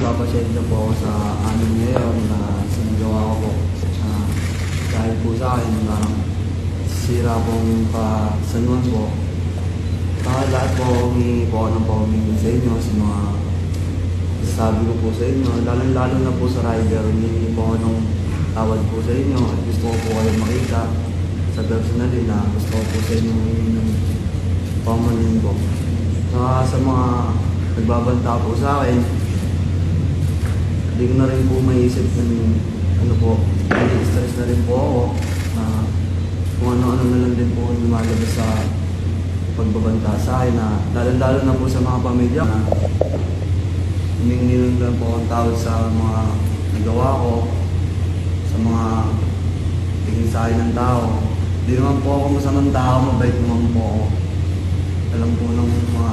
nagpapasensya po ako sa amin ngayon na sinagawa ko po. Dahil po sa akin na sira pong kasanuan po. Lahat po humingi po ako ng paumingi sa inyo sa mga sabi ko po sa inyo. Lalo na po sa rider, humingi po ako ng tawad po sa inyo at gusto ko po kayo makita sa personally na gusto ko po sa inyo humingi ng paumanhin po. Sa mga nagbabanta po sa akin, hindi ko na rin po maisip ng stress na rin po ako na kung ano-ano na lang din po lumalabas sa pagbabanta sa akin na lalo na po sa mga pamilya na humingi lang po ang tawad sa mga nagawa ko, sa mga tingin sa akin ng tao. Hindi naman po ako masamang tao, mabait naman po ako. Alam po ng mga